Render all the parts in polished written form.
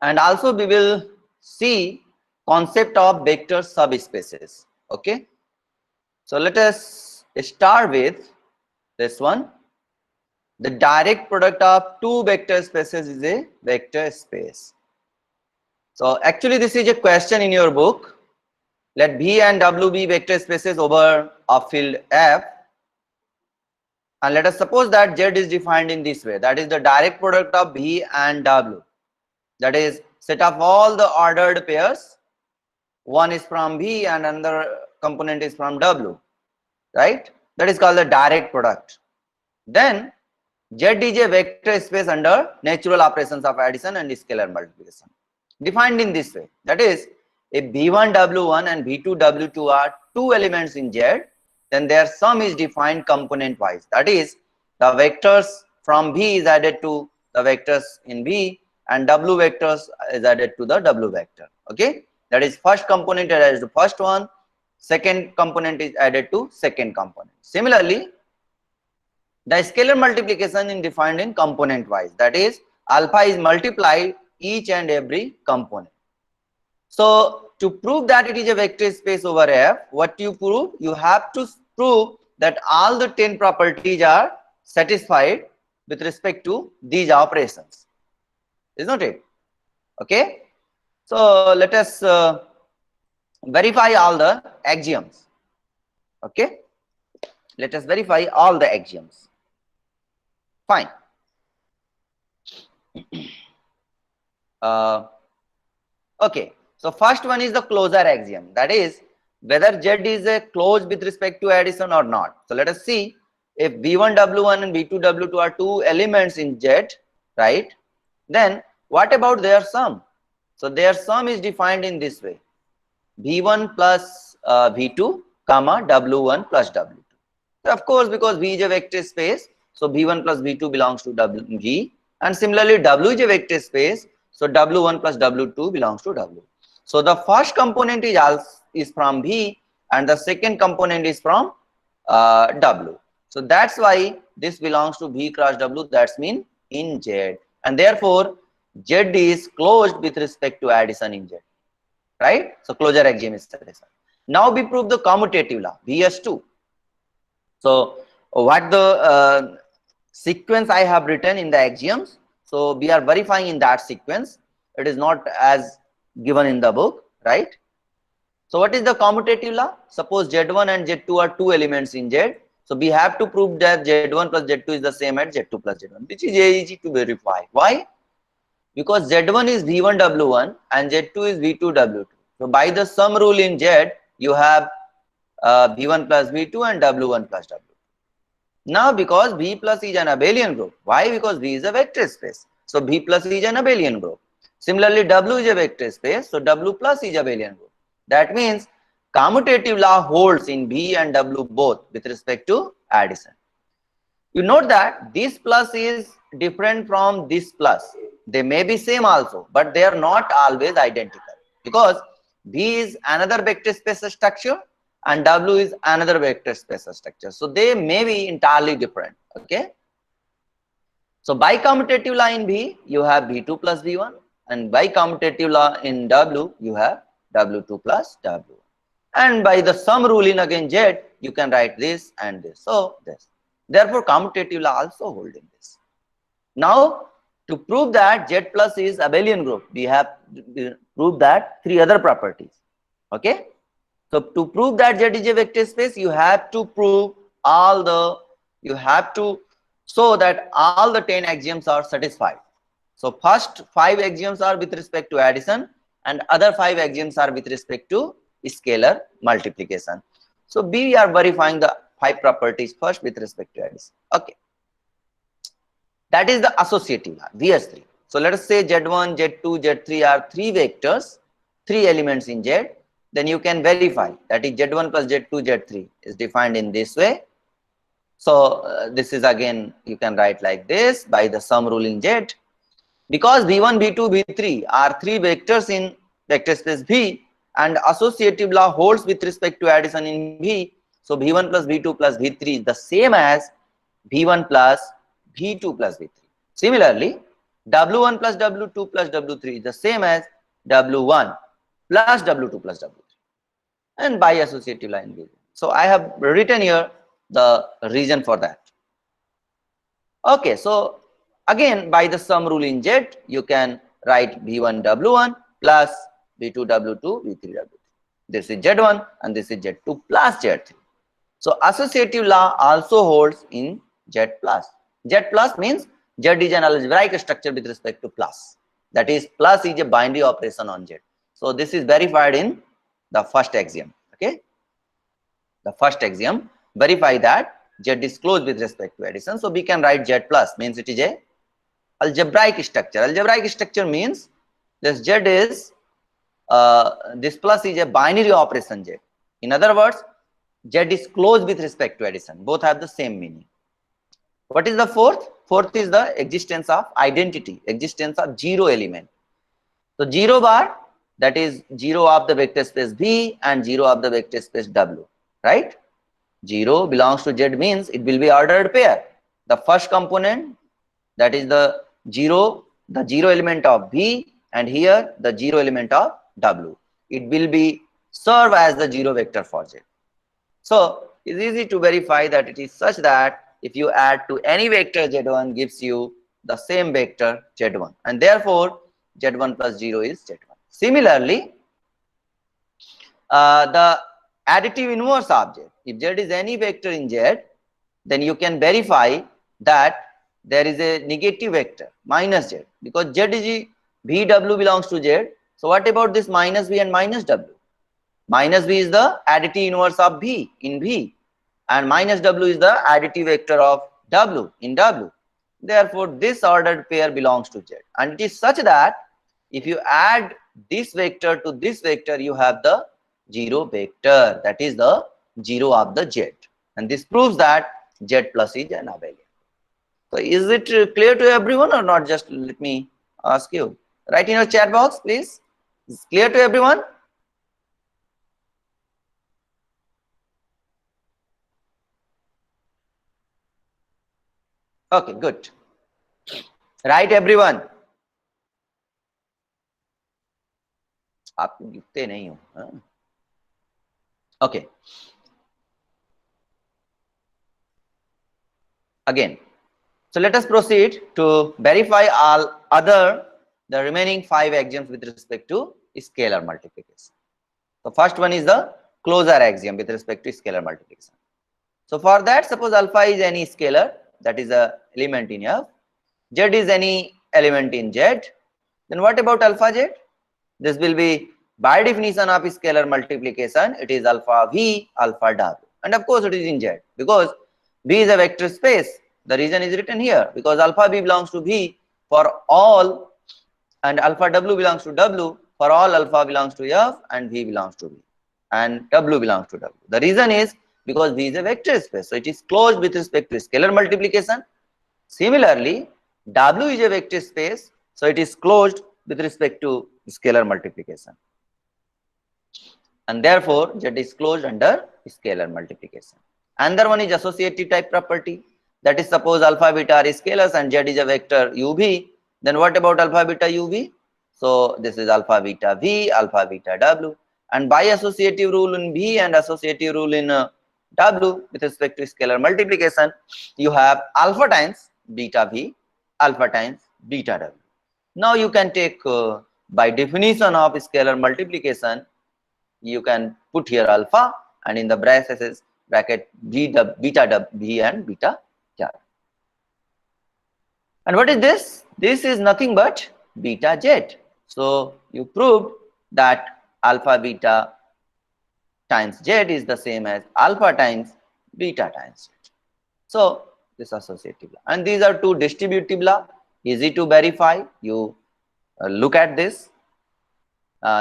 And also we will see concept of vector subspaces. Okay, so let us start with this one. The direct product of two vector spaces is a vector space. So actually this is a question in your book. Let V and W be vector spaces over a field F, and let us suppose that Z is defined in this way, that is the direct product of V and W, that is set of all the ordered pairs, one is from V and another component is from W, right? That is called the direct product. Then Z is a vector space under natural operations of addition and scalar multiplication, defined in this way, that is if V1W1 and V2W2 are two elements in Z, then their sum is defined component wise, that is the vectors from V is added to the vectors in V and W vectors is added to the W vector. Okay, that is first component is added to first one, second component is added to second component. Similarly, the scalar multiplication is defined in component wise, that is alpha is multiplied each and every component. So to prove that it is a vector space over F, what you prove? You have to prove that all the 10 properties are satisfied with respect to these operations, isn't it? Okay, so let us verify all the axioms. Okay, let us verify all the axioms. Fine. Okay, so first one is the closure axiom, that is whether Z is a closed with respect to addition or not. So let us see, if V1W1 and V2W2 are two elements in Z, right, then what about their sum? So their sum is defined in this way, V1 plus V2 comma W1 plus W2. So of course, because V is a vector space, so V1 plus V2 belongs to V, and similarly W is a vector space, so W1 plus W2 belongs to W. So the first component is from V and the second component is from W. So that's why this belongs to V cross W, that's mean in Z, and therefore Z is closed with respect to addition in Z, right? So closure axiom is satisfied. Now we prove the commutative law, VS2. So what the sequence I have written in the axioms, so we are verifying in that sequence. It is not as given in the book, right? So what is the commutative law? Suppose Z1 and Z2 are two elements in Z. So we have to prove that Z1 plus Z2 is the same as Z2 plus Z1, which is easy to verify. Why? Because Z1 is V1W1 and Z2 is V2W2. So by the sum rule in Z, you have V1 plus V2 and W1 plus W2. Now because V plus is an abelian group. Why? Because V is a vector space. So V plus is an abelian group. Similarly, W is a vector space. So W plus is abelian group. That means commutative law holds in V and W both with respect to addition. You note that this plus is different from this plus. They may be same also, but they are not always identical, because V is another vector space structure and W is another vector space structure. So they may be entirely different. Okay. So by commutative law in V, you have V2 plus V1, and by commutative law in W, you have W2 plus W1. And by the sum rule in again Z, you can write this and this. So this. Therefore, commutative law also hold in this. Now, to prove that Z plus is abelian group, we have proved that three other properties. Okay. So to prove that Z is a vector space, you have to prove you have to show that all the 10 axioms are satisfied. So first 5 axioms are with respect to addition and other 5 axioms are with respect to scalar multiplication. So we are verifying the 5 properties first with respect to addition. Okay. That is the associative law, VS3. So let us say Z1, Z2, Z3 are 3 vectors, 3 elements in Z. Then you can verify that is Z1 plus Z2, Z3 is defined in this way. So this is again, you can write like this by the sum rule in Z. Because V1, V2, V3 are 3 vectors in vector space V, and associative law holds with respect to addition in V. So V1 plus V2 plus V3 is the same as V1 plus V2 plus V3. Similarly, W1 plus W2 plus W3 is the same as W1 plus W2 plus W3, and by associative line reason. So I have written here the reason for that. Okay, so again by the sum rule in Z, you can write V1 W1 plus V2 W2 V3 W3. This is Z1 and this is Z2 plus Z3. So associative law also holds in Z plus. Z plus means Z is an algebraic structure with respect to plus. That is, plus is a binary operation on Z. So this is verified in the first axiom. Okay, the first axiom verify that Z is closed with respect to addition. So we can write Z plus means it is a algebraic structure. Algebraic structure means this Z is this plus is a binary operation Z. In other words, Z is closed with respect to addition. Both have the same meaning. What is the fourth? Fourth is the existence of identity, existence of zero element. So 0 bar, that is 0 of the vector space V and 0 of the vector space W, right? 0 belongs to Z means it will be ordered pair. The first component, that is the 0 element of V, and here the 0 element of W. It will be serve as the 0 vector for Z. So it's easy to verify that it is such that if you add to any vector Z1 gives you the same vector Z1, and therefore Z1 plus 0 is Z1. Similarly, the additive inverse of Z, if Z is any vector in Z, then you can verify that there is a negative vector minus Z, because Z is VW belongs to Z. So what about this minus V and minus W? Minus V is the additive inverse of V in V, and minus W is the additive vector of W in W. Therefore, this ordered pair belongs to Z, and it is such that if you add this vector to this vector, you have the 0 vector, that is the 0 of the Z, and this proves that Z plus is an abelian. So is it clear to everyone or not? Just let me ask you. Write in your chat box, please. Is it clear to everyone? Okay, good. Right, everyone. आप लिखते नहीं हो. Okay. Again, so let us proceed to verify all the remaining 5 axioms with respect to scalar multiplication. So first one is the closure axiom with respect to scalar multiplication. So for that, suppose alpha is any scalar, that is a element in F, Z is any element in Z, then what about alpha Z? This will be by definition of scalar multiplication, it is alpha V, alpha W, and of course it is in Z because V is a vector space. The reason is written here because alpha V belongs to V for all, and alpha W belongs to W for all alpha belongs to F, and V belongs to V, and W belongs to W. The reason is because V is a vector space, so it is closed with respect to scalar multiplication. Similarly, W is a vector space, so it is closed with respect to scalar multiplication, and therefore Z is closed under scalar multiplication. Another one is associative type property, that is, suppose alpha beta are scalars and Z is a vector UV, then what about alpha beta UV? So this is alpha beta V, alpha beta W, and by associative rule in V and associative rule in W with respect to scalar multiplication, you have alpha times beta V, alpha times beta W. Now you can take by definition of scalar multiplication, you can put here alpha and in the bracket beta V and beta W. And what is this? This is nothing but beta Z. So you proved that alpha beta times Z is the same as alpha times beta times Z. So this associative law, and these are 2 distributive law, easy to verify. You look at this.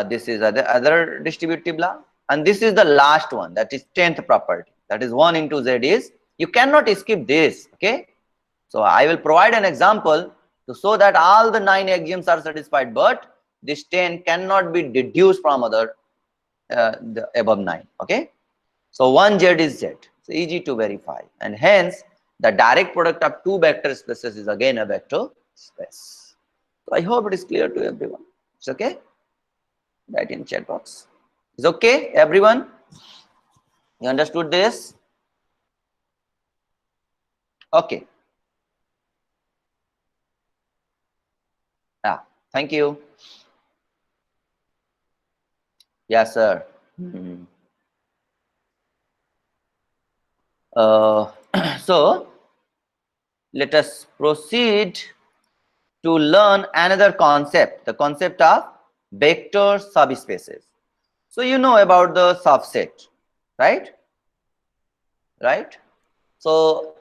This is other distributive law, and this is the last one, that is 10th property, that is 1 into Z is, you cannot skip this. Okay, so I will provide an example to show that all the 9 axioms are satisfied, but this 10 cannot be deduced from other the above 9. Okay, so 1 Z is Z, so easy to verify, and hence the direct product of 2 vector spaces is again a vector space. So I hope it is clear to everyone. It's okay? Write in chat box. Is okay, everyone? You understood this? Okay. Yeah. Thank you. Yes, sir. Uh, so let us proceed to learn another concept, the concept of vector subspaces. So you know about the subset, right? Right? So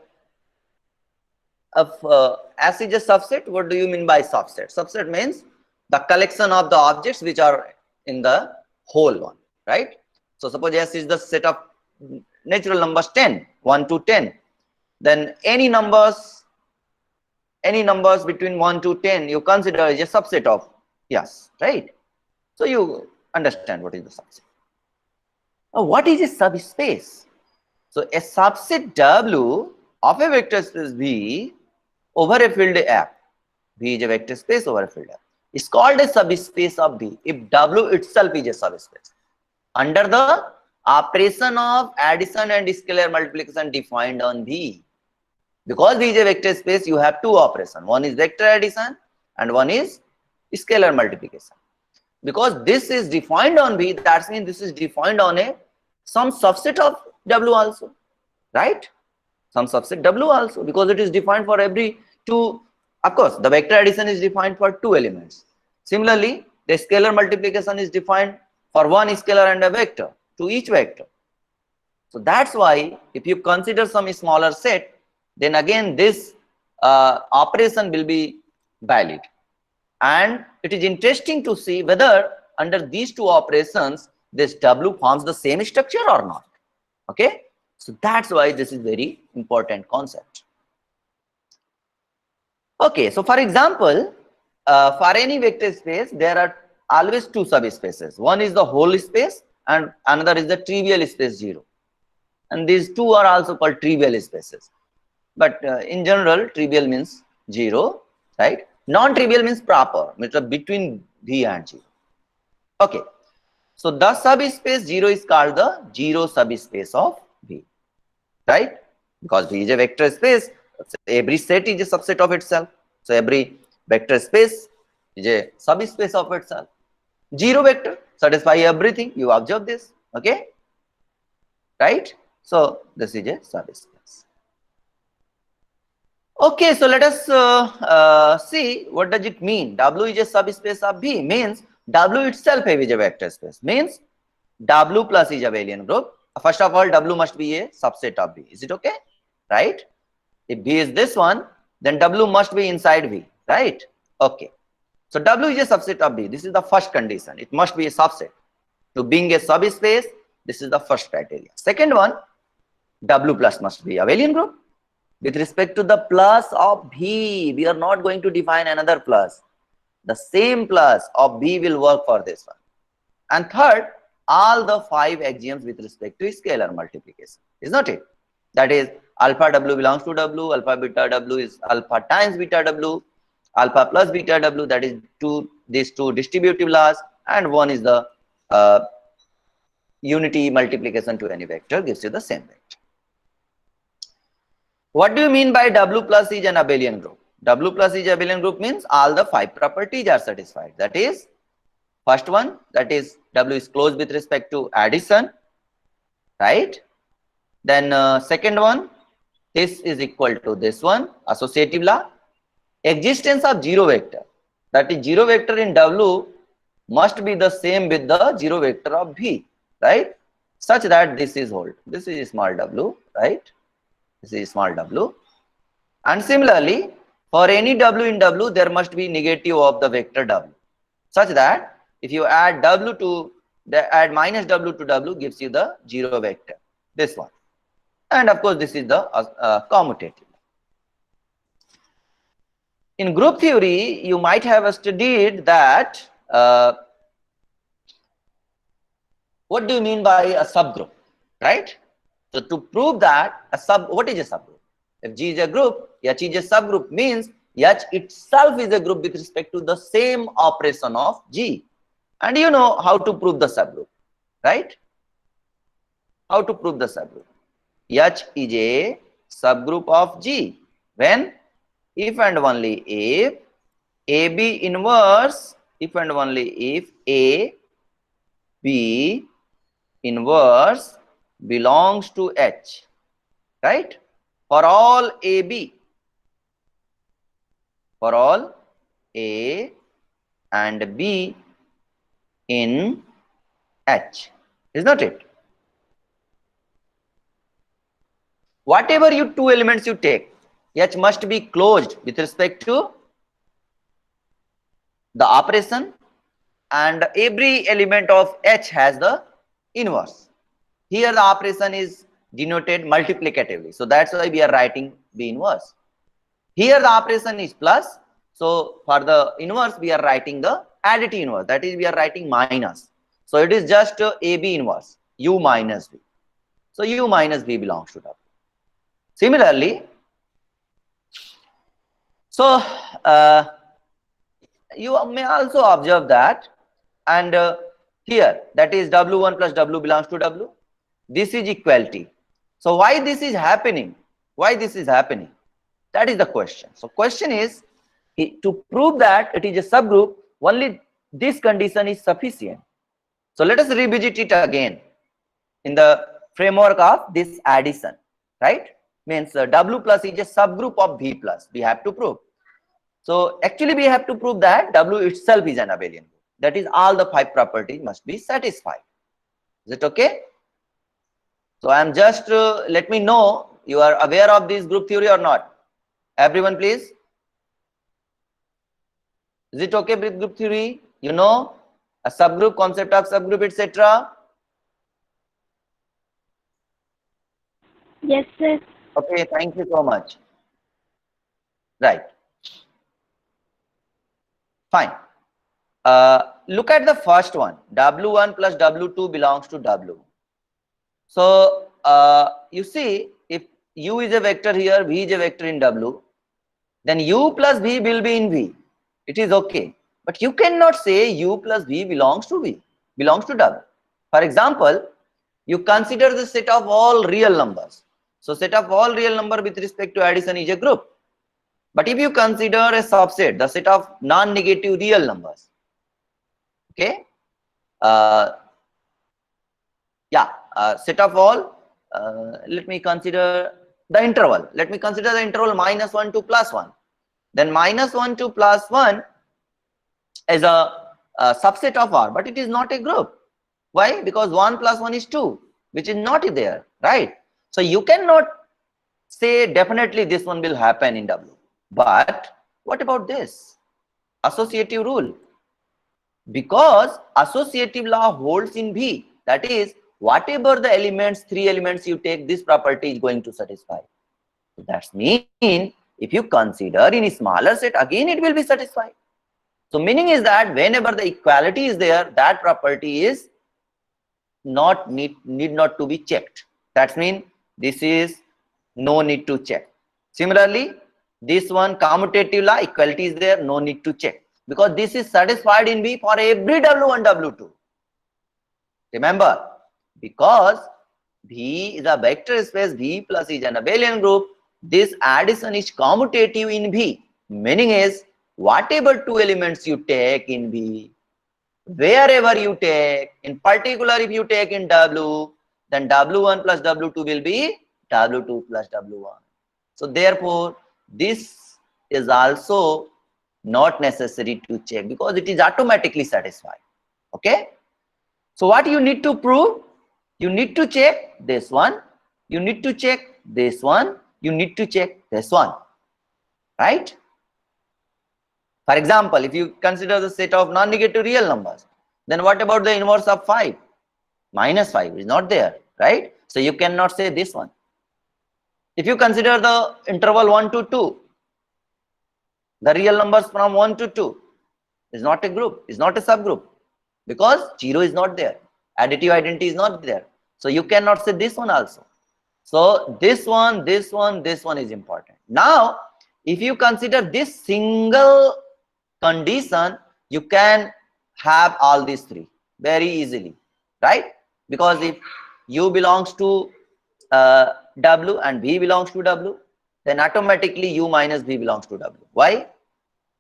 as is a subset, what do you mean by subset? Subset means the collection of the objects which are in the whole one, right? So suppose S is the set of natural numbers 10, 1 to 10. Then any numbers between 1 to 10 you consider as a subset of yes, right? So you understand what is the subset. Now, what is a subspace? So a subset W of a vector space V over a field F, V is a vector space over a field F, is called a subspace of V if W itself is a subspace under the operation of addition and scalar multiplication defined on V. Because V is a vector space, you have two operations. One is vector addition and one is scalar multiplication. Because this is defined on V, that means this is defined on a some subset of W also, right? Some subset W also, because it is defined for every two. Of course, the vector addition is defined for two elements. Similarly, the scalar multiplication is defined for one scalar and a vector to each vector. So that's why if you consider some smaller set, then again this operation will be valid. And it is interesting to see whether under these two operations this W forms the same structure or not. Okay, so that's why this is very important concept. Okay, so for example, for any vector space there are always two subspaces. One is the whole space and another is the trivial space 0, and these two are also called trivial spaces. But in general, trivial means 0, right? Non-trivial means proper, means between V and 0. Okay, so the subspace 0 is called the 0 subspace of V, right? Because V is a vector space, every set is a subset of itself. So every vector space is a subspace of itself. 0 vector satisfy everything. You observe this, okay? Right? So this is a subspace. Okay, so let us see what does it mean. W is a subspace of V means W itself is a vector space, means W plus is a abelian group. First of all, W must be a subset of V. Is it okay? Right? If V is this one, then W must be inside V, right? Okay. So W is a subset of V. This is the first condition. It must be a subset. To being a subspace, this is the first criteria. Second one, W plus must be a abelian group. With respect to the plus of V, we are not going to define another plus. The same plus of V will work for this one. And third, all the 5 axioms with respect to scalar multiplication. Is not it? That is, alpha W belongs to W, alpha beta W is alpha times beta W, alpha plus beta W, that is these two distributive laws, and one is the unity multiplication to any vector gives you the same vector. What do you mean by W plus is an abelian group? W plus is abelian group means all the 5 properties are satisfied. That is, first one, that is W is closed with respect to addition, right? Then second one, this is equal to this one, associative law. Existence of 0 vector, that is 0 vector in W must be the same with the 0 vector of V, right? Such that this is whole, this is small w, right? This is small w. And similarly, for any W in W, there must be negative of the vector W, such that if you add W to add minus W to W gives you the 0 vector, this one. And of course, this is the commutative. In group theory, you might have studied that what do you mean by a subgroup, right? So to prove that what is a subgroup? If G is a group, H is a subgroup means H itself is a group with respect to the same operation of G. And you know how to prove the subgroup, right? How to prove the subgroup? H is a subgroup of G when if and only if AB inverse, if and only if A, B inverse belongs to H, right? For all AB, for all A and B in H, is not it? Whatever you two elements you take, H must be closed with respect to the operation, and every element of H has the inverse. Here the operation is denoted multiplicatively, so that's why we are writing B inverse. Here the operation is plus, so for the inverse we are writing the additive inverse, that is we are writing minus. So it is just AB inverse, U minus B. So U minus B belongs to W. Similarly, so you may also observe that, and here that is W1 plus W belongs to W. This is equality. So why this is happening? Why this is happening? That is the question. So question is, to prove that it is a subgroup, only this condition is sufficient. So let us revisit it again in the framework of this addition, right? Means W plus is a subgroup of V plus. We have to prove. So actually we have to prove that W itself is an abelian group. That is, all the 5 properties must be satisfied. Is it okay? So I am just let me know you are aware of this group theory or not. Everyone please. Is it okay with group theory? You know a subgroup, concept of subgroup, etc. Yes, sir. Okay, thank you so much. Right. Fine. Look at the first one. W1 plus W2 belongs to W. So you see, if U is a vector here, V is a vector in W, then U plus V will be in V. It is okay. But you cannot say U plus V belongs to V, belongs to W. For example, you consider the set of all real numbers. So set of all real number with respect to addition is a group. But if you consider a subset, the set of non-negative real numbers, okay, set of all, let me consider the interval. Let me consider the interval -1 to +1. Then -1 to +1 is a subset of R, but it is not a group. Why? Because 1 plus 1 is 2, which is not there, right? So you cannot say definitely this one will happen in W. But what about this? Associative rule. Because associative law holds in V, that is, whatever the elements, 3 elements you take, this property is going to satisfy. So that means if you consider in a smaller set, again it will be satisfied. So meaning is that whenever the equality is there, that property is not need not to be checked. That means this is no need to check. Similarly, this one commutative law, equality is there, no need to check, because this is satisfied in V for every W1, W2. Remember, because V is a vector space, V plus is an abelian group, this addition is commutative in V. Meaning is, whatever 2 elements you take in V, wherever you take, in particular if you take in W, then W1 plus W2 will be W2 plus W1. So therefore, this is also not necessary to check because it is automatically satisfied. Okay. So what you need to prove? You need to check this one, you need to check this one, you need to check this one, right? For example, if you consider the set of non-negative real numbers, then what about the inverse of 5? -5 is not there, right? So you cannot say this one. If you consider the interval 1 to 2, the real numbers from 1 to 2 is not a group, is not a subgroup, because 0 is not there, additive identity is not there. So you cannot say this one also. So this one, this one, this one is important. Now if you consider this single condition, you can have all these three very easily, right? Because if u belongs to w and v belongs to w, then automatically u minus v belongs to w. Why?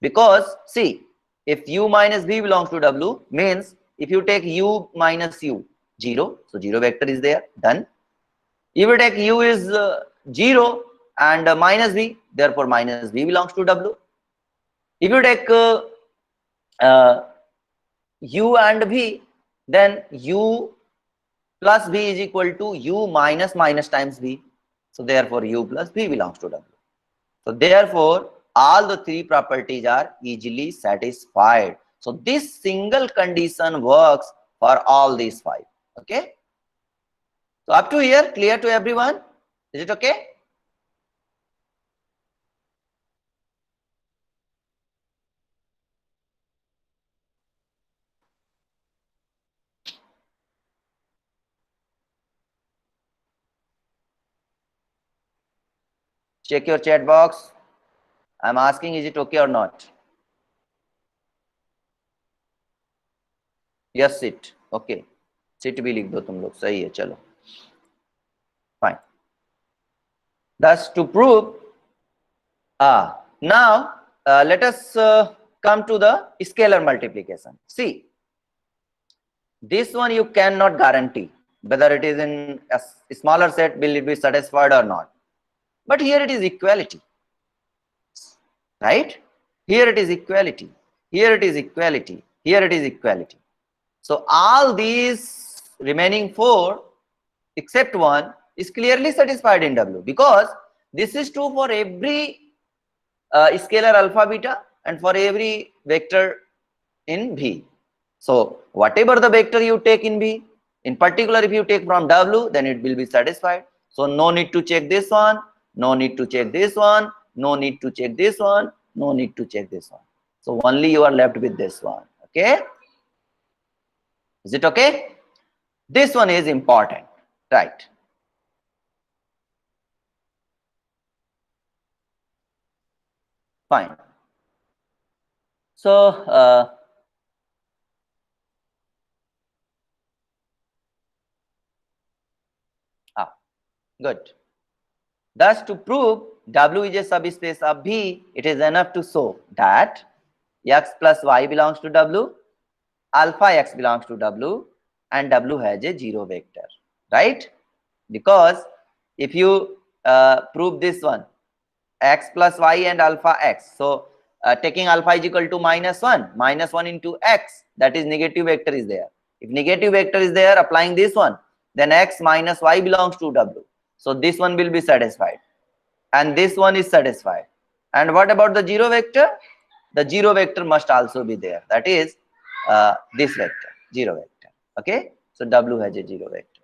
Because see, if u minus v belongs to w means if you take u minus u, 0, so 0 vector is there, done. If you take u is 0 and minus v, therefore minus v belongs to w. If you take uh, u and v, then u plus v is equal to u minus minus times v. So therefore u plus v belongs to w. So therefore all the three properties are easily satisfied. So this single condition works for all these five. Okay. So up to here, clear to everyone? Is it okay? Check your chat box. I'm asking, is it okay or not? Yes, sit. Okay. Sit भी लिख दो तुम लोग, सही है, चलो. Fine. Thus to prove, now let us come to the scalar multiplication. See, this one you cannot guarantee whether it is in a smaller set will it be satisfied or not. But here it is equality, right? Here it is equality. Here it is equality. Here it is equality. So all these remaining four except one is clearly satisfied in W, because this is true for every scalar alpha beta and for every vector in V. So whatever the vector you take in V, in particular if you take from W, then it will be satisfied. So no need to check this one, no need to check this one, no need to check this one, no need to check this one. So only you are left with this one. Okay, is it okay? This one is important, right? Fine. So good. Thus, to prove W is a subspace of V, it is enough to show that x plus y belongs to W, alpha x belongs to W, and W has a zero vector, right? Because if you prove this one, x plus y and alpha x, so taking alpha is equal to minus 1 into x, that is negative vector is there. If negative vector is there, applying this one, then x minus y belongs to W. So this one will be satisfied. And this one is satisfied. And what about the zero vector? The zero vector must also be there. That is this vector, zero vector. Okay. So W has a zero vector.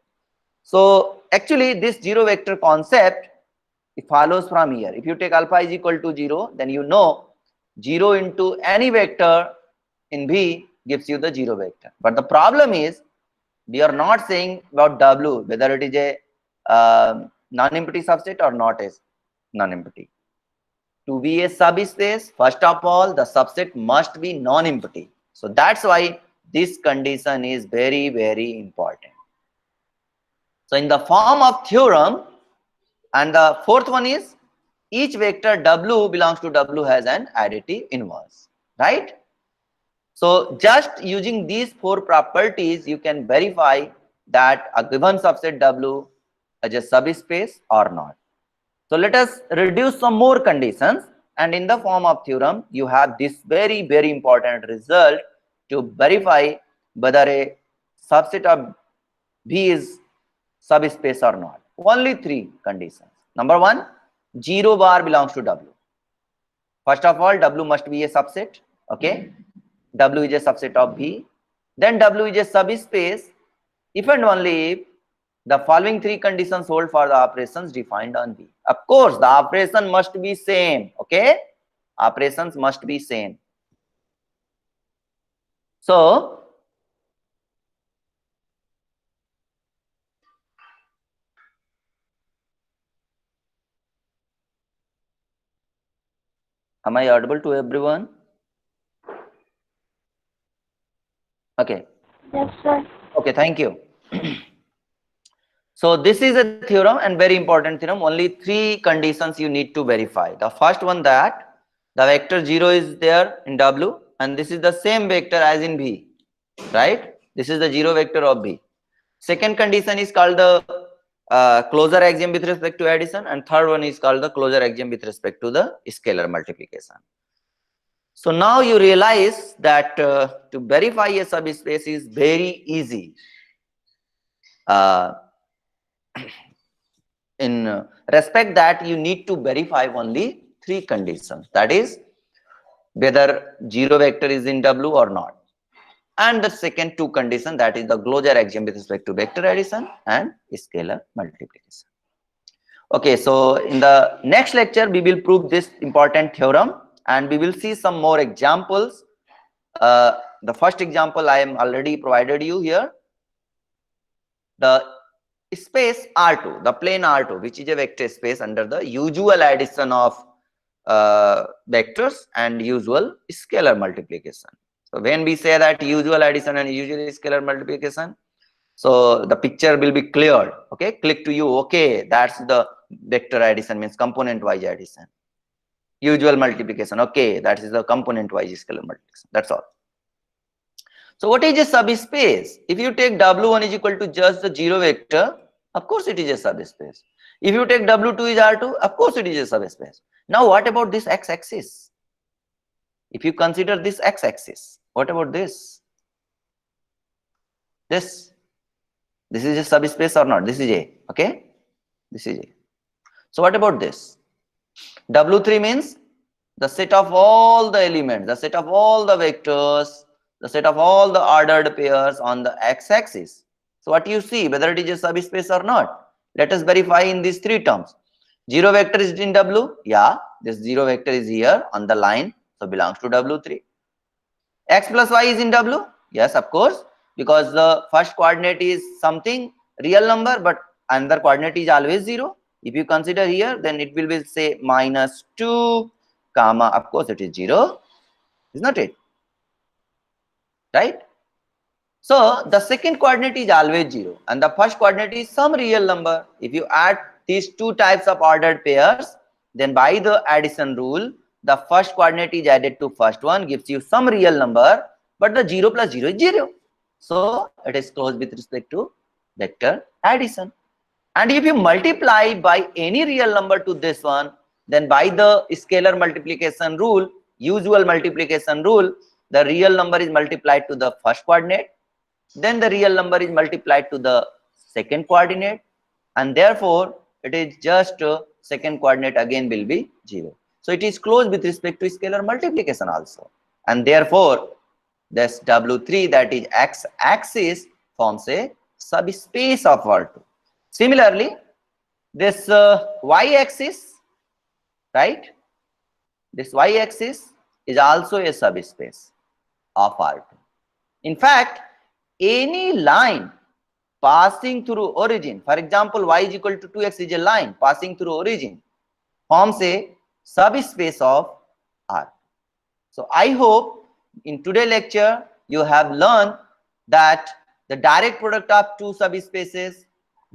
So actually this zero vector concept, it follows from here. If you take alpha is equal to 0, then you know 0 into any vector in V gives you the zero vector. But the problem is we are not saying about W whether it is a non-empty subset or not a non-empty. To be a subspace, first of all, the subset must be non-empty. So that's why this condition is very, very important. So in the form of theorem, and the fourth one is each vector W belongs to W has an additive inverse, right? So just using these four properties, you can verify that a given subset W is a subspace or not. So let us reduce some more conditions, and in the form of theorem, you have this very, very important result to verify whether a subset of V is subspace or not. Only three conditions. Number one, 0 bar belongs to W. First of all, W must be a subset. Okay, W is a subset of V. Then W is a subspace if and only if the following three conditions hold for the operations defined on V. Of course, the operation must be same. Okay, operations must be same. So Am I audible to everyone? Okay. Yes, sir. Okay, thank you. So this is a theorem and very important theorem. Only three conditions you need to verify. The first one, that the vector 0 is there in W and this is the same vector as in V, right? This is the 0 vector of V. Second condition is called the closure axiom with respect to addition, and third one is called the closure axiom with respect to the scalar multiplication. So now you realize that to verify a subspace is very easy. In respect that you need to verify only three conditions, that is whether 0 vector is in W or not, and the second two condition, that is the closure axiom with respect to vector addition and scalar multiplication. Okay, so in the next lecture we will prove this important theorem and we will see some more examples. The first example I am already provided you here. The space R2, the plane R2, which is a vector space under the usual addition of vectors and usual scalar multiplication. So when we say that usual addition and usual scalar multiplication, so the picture will be cleared. Okay, click to you. Okay, that's the vector addition, means component wise addition. Usual multiplication. Okay, that is the component wise scalar multiplication. That's all. So what is a subspace? If you take W1 is equal to just the 0 vector, of course it is a subspace. If you take W2 is R2, of course it is a subspace. Now what about this x-axis? If you consider this x-axis, what about this? This is a subspace or not? This is A, okay? This is A. So what about this? W3 means the set of all the elements, the set of all the vectors, the set of all the ordered pairs on the x-axis. So what you see, whether it is a subspace or not. Let us verify in these three terms. 0 vector is in W. Yeah, this 0 vector is here on the line, so belongs to W3. X plus y is in W. Yes, of course, because the first coordinate is something real number, but another coordinate is always 0. If you consider here, then it will be say -2, comma, of course it is 0, is not it? Right? So the second coordinate is always 0 and the first coordinate is some real number. If you add these two types of ordered pairs, then by the addition rule, the first coordinate is added to first one, gives you some real number, but the 0 plus 0 is 0. So it is closed with respect to vector addition. And if you multiply by any real number to this one, then by the scalar multiplication rule, usual multiplication rule, the real number is multiplied to the first coordinate, then the real number is multiplied to the second coordinate, and therefore it is just second coordinate again will be 0. So it is closed with respect to scalar multiplication also, and therefore this W3, that is x-axis, forms a subspace of R2. Similarly, this y-axis, right? This y-axis is also a subspace of R2. In fact, any line passing through origin, for example, y is equal to 2x is a line passing through origin, forms a subspace of R. So I hope in today's lecture you have learned that the direct product of two subspaces,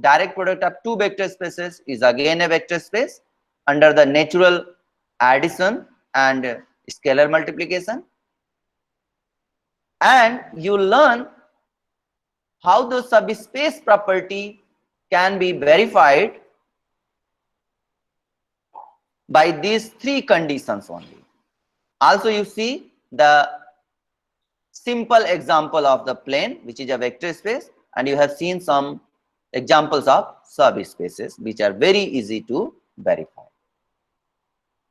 direct product of two vector spaces is again a vector space under the natural addition and scalar multiplication, and you learn how the subspace property can be verified by these three conditions only. Also you see the simple example of the plane, which is a vector space, and you have seen some examples of subspaces which are very easy to verify.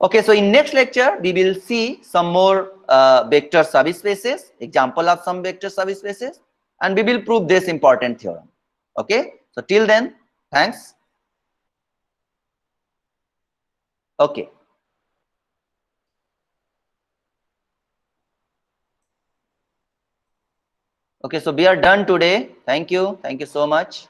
Okay, so in next lecture we will see some more vector subspaces, example of some vector subspaces, and we will prove this important theorem. Okay, so till then, thanks. Okay. Okay, so we are done today. Thank you so much.